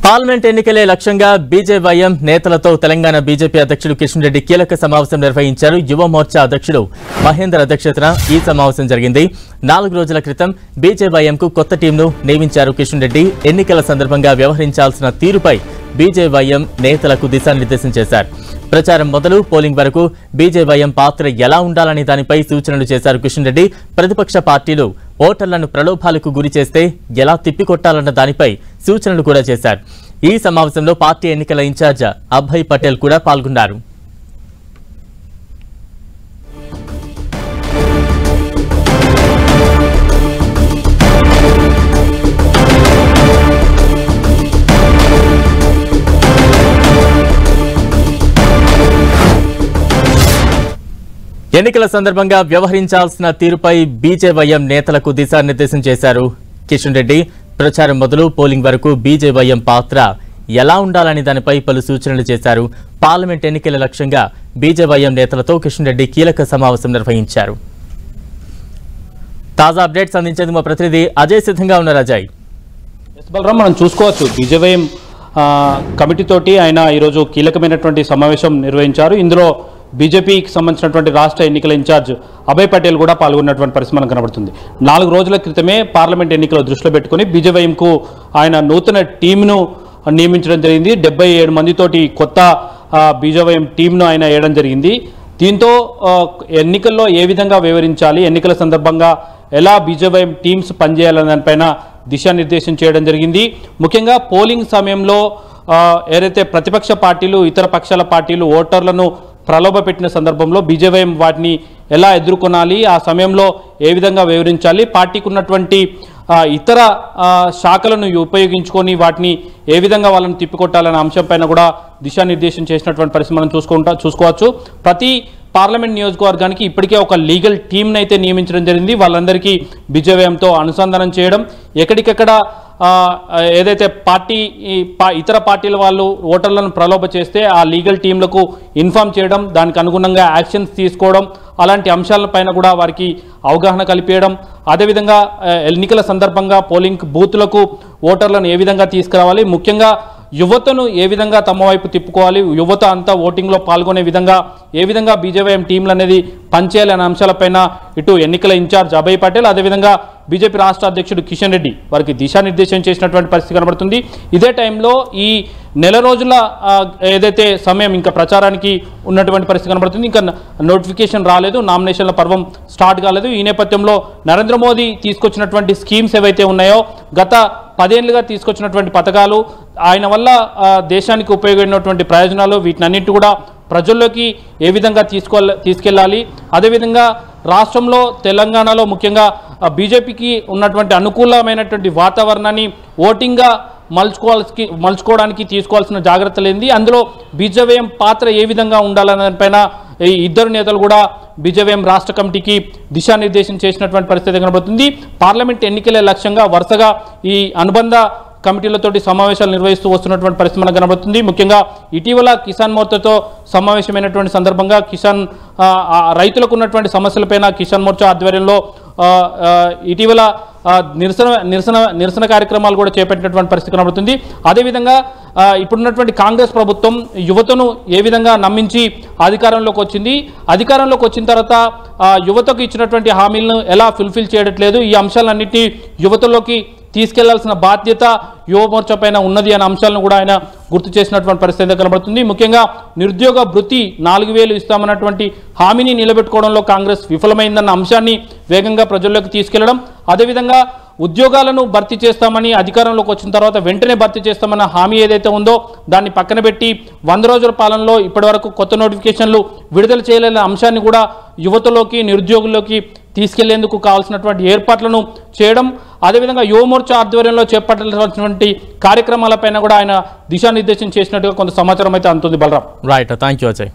Parliament ఎన్నికలే లక్ష్యంగా BJYM నేతలతో Telangana BJP అధ్యక్షుడు కిషన్ రెడ్డి కీలక సమావేశం నిర్వహించారు. యువ మోర్చా అధ్యక్షుడు మహేందర్ అధ్యక్షతన ఈ సమావేశం జరిగింది. 4 రోజుల క్రితం బీజేవైఎంకు కొత్త టీంను నియమించారు కిషన్ రెడ్డి. ఎన్నికల సందర్భంగా వ్యవహరించాల్సిన తీరుపై బీజేవైఎం నేతలకు దిశానిర్దేశం చేశారు. ప్రచారం మొదలు పోలింగ్ వరకు బీజేవైఎం పాత్ర ఎలా ఉండాలనే దానిపై సూచనలు చేశారు కిషన్ రెడ్డి. ప్రతిపక్ష పార్టీలు ఓటర్లను ప్రలోభాలకు గురి చేస్తే ఎలా తిప్పికొట్టాలన్న దానిపై సూచనలు కూడా చేశారు. ఈ సమావేశంలో పార్టీ ఎన్నికల ఇన్ఛార్జ్ అభయ్ పటేల్ కూడా పాల్గొన్నారు. ఎన్నికల సందర్భంగా వ్యవహరించాల్సిన తీరుపై బీజేవైఎం నేతలకు దిశానిర్దేశం చేశారు కిషన్ రెడ్డి. ప్రచారం మొదలు పోలింగ్ వరకు బీజేవైఎం పాత్ర ఎలా ఉండాలని దానిపై పలు సూచనలు చేశారు. పార్లమెంట్ ఎన్నికల లక్ష్యంగా బీజేవైఎం నేతలతో కిషన్ రెడ్డి కీలక సమావేశం నిర్వహించారు. తాజా అప్డేట్స్ అందించేందుకు మా ప్రతినిధి అజయ్ సిద్ధంగా ఉన్నారు. అజయ్, బలరాం, మనం చూసుకోవచ్చు బీజేవైఎం కమిటీ తోటి ఆయన ఈరోజు కీలకమైనటువంటి సమావేశం నిర్వహించారు. ఇందులో బీజేపీకి సంబంధించినటువంటి రాష్ట్ర ఎన్నికల ఇన్ఛార్జ్ అభయ్ పటేల్ కూడా పాల్గొన్నటువంటి పరిస్థితి మనకు కనబడుతుంది. 4 రోజుల క్రితమే పార్లమెంట్ ఎన్నికలు దృష్టిలో పెట్టుకుని బీజేవైఎంకు ఆయన నూతన టీంను నియమించడం జరిగింది. 77 మందితోటి కొత్త బీజేవైఎం టీంను ఆయన వేయడం జరిగింది. దీంతో ఎన్నికల్లో ఏ విధంగా వివరించాలి, ఎన్నికల సందర్భంగా ఎలా బీజేవైఎం టీమ్స్ పనిచేయాలనే దానిపైన దిశానిర్దేశం చేయడం జరిగింది. ముఖ్యంగా పోలింగ్ సమయంలో ఏదైతే ప్రతిపక్ష పార్టీలు ఇతర పక్షాల పార్టీలు ఓటర్లను ప్రలోభ పెట్టిన సందర్భంలో బీజేవైఎం వాటిని ఎలా ఎదుర్కొనాలి, ఆ సమయంలో ఏ విధంగా వివరించాలి, పార్టీకి ఉన్నటువంటి ఇతర శాఖలను ఉపయోగించుకొని వాటిని ఏ విధంగా వాళ్ళని తిప్పికొట్టాలనే అంశంపైన కూడా దిశానిర్దేశం చేసినటువంటి పరిస్థితి మనం చూసుకోవచ్చు. ప్రతి పార్లమెంట్ నియోజకవర్గానికి ఇప్పటికే ఒక లీగల్ టీంని అయితే నియమించడం జరిగింది. వాళ్ళందరికీ బీజేవైఎంతో అనుసంధానం చేయడం, ఎక్కడికెక్కడ ఏదైతే ఇతర పార్టీల వాళ్ళు ఓటర్లను ప్రలోభ చేస్తే ఆ లీగల్ టీంలకు ఇన్ఫామ్ చేయడం, దానికి అనుగుణంగా యాక్షన్స్ తీసుకోవడం, అలాంటి అంశాలపైన కూడా వారికి అవగాహన కల్పించడం, అదేవిధంగా ఎన్నికల సందర్భంగా పోలింగ్ బూత్లకు ఓటర్లను ఏ విధంగా తీసుకురావాలి, ముఖ్యంగా యువతను ఏ విధంగా తమ వైపు తిప్పుకోవాలి, యువత అంతా ఓటింగ్లో పాల్గొనే విధంగా ఏ విధంగా బీజేవైఎం టీంలు అనేది పనిచేయాలి అనే అంశాలపైన ఇటు ఎన్నికల ఇన్ఛార్జ్ అభయ్ పటేల్, అదేవిధంగా బీజేపీ రాష్ట్ర అధ్యక్షుడు కిషన్ రెడ్డి వారికి దిశానిర్దేశం చేసినటువంటి పరిస్థితి కనబడుతుంది. ఇదే టైంలో ఈ నెల రోజుల ఏదైతే సమయం ఇంకా ప్రచారానికి ఉన్నటువంటి పరిస్థితి కనబడుతుంది. ఇంకా నోటిఫికేషన్ రాలేదు, నామినేషన్ల పర్వం స్టార్ట్ కాలేదు. ఈ నేపథ్యంలో నరేంద్ర మోదీ తీసుకొచ్చినటువంటి స్కీమ్స్ ఏవైతే ఉన్నాయో, గత 10 ఏళ్లుగా తీసుకొచ్చినటువంటి పథకాలు, ఆయన వల్ల దేశానికి ఉపయోగపడినటువంటి ప్రయోజనాలు, వీటినన్నిటి కూడా ప్రజల్లోకి ఏ విధంగా తీసుకెళ్ళాలి, అదేవిధంగా రాష్ట్రంలో తెలంగాణలో ముఖ్యంగా బీజేపీకి ఉన్నటువంటి అనుకూలమైనటువంటి వాతావరణాన్ని ఓటింగ్గా మలుచుకోవడానికి తీసుకోవాల్సిన జాగ్రత్తలు ఏంది, అందులో బీజేవైఎం పాత్ర ఏ విధంగా ఉండాలనే దానిపైన ఈ ఇద్దరు నేతలు కూడా బీజేవైఎం రాష్ట్ర కమిటీకి దిశానిర్దేశం చేసినటువంటి పరిస్థితి కనబడుతుంది. పార్లమెంట్ ఎన్నికలే లక్ష్యంగా వరుసగా ఈ అనుబంధ కమిటీలతోటి సమావేశాలు నిర్వహిస్తూ వస్తున్నటువంటి పరిస్థితి మనకు కనబడుతుంది. ముఖ్యంగా ఇటీవల కిసాన్ మోర్చాతో సమావేశమైనటువంటి సందర్భంగా రైతులకు ఉన్నటువంటి సమస్యలపైన కిసాన్ మోర్చా ఆధ్వర్యంలో ఇటీవల నిరసన కార్యక్రమాలు కూడా చేపట్టినటువంటి పరిస్థితి కనబడుతుంది. అదేవిధంగా ఇప్పుడున్నటువంటి కాంగ్రెస్ ప్రభుత్వం యువతను ఏ విధంగా నమ్మించి అధికారంలోకి వచ్చింది, అధికారంలోకి వచ్చిన తర్వాత యువతకు ఇచ్చినటువంటి హామీలను ఎలా ఫుల్ఫిల్ చేయట్లేదు, ఈ అంశాలన్నింటినీ యువతలోకి తీసుకెళ్లాల్సిన బాధ్యత యువ మోర్చా పైన ఉన్నది అనే అంశాలను కూడా ఆయన గుర్తు చేసినటువంటి పరిస్థితి కనబడుతుంది. ముఖ్యంగా నిరుద్యోగ భృతి 4000 ఇస్తామన్నటువంటి హామీని నిలబెట్టుకోవడంలో కాంగ్రెస్ విఫలమైందన్న అంశాన్ని వేగంగా ప్రజల్లోకి తీసుకెళ్లడం, అదేవిధంగా ఉద్యోగాలను భర్తీ చేస్తామని అధికారంలోకి వచ్చిన తర్వాత వెంటనే భర్తీ చేస్తామన్న హామీ ఏదైతే ఉందో దాన్ని పక్కన పెట్టి 100 రోజుల పాలనలో ఇప్పటివరకు కొత్త నోటిఫికేషన్లు విడుదల చేయలేని అంశాన్ని కూడా యువతలోకి నిరుద్యోగుల్లోకి తీసుకెళ్లేందుకు కావాల్సినటువంటి ఏర్పాట్లను చేయడం, అదేవిధంగా యువ మోర్చా ఆధ్వర్యంలో చేపట్టాల్సినటువంటి కార్యక్రమాలపైన కూడా ఆయన దిశానిర్దేశం చేసినట్టుగా కొంత సమాచారం అయితే అందుతుంది. Balaram, right, thank you Ajay.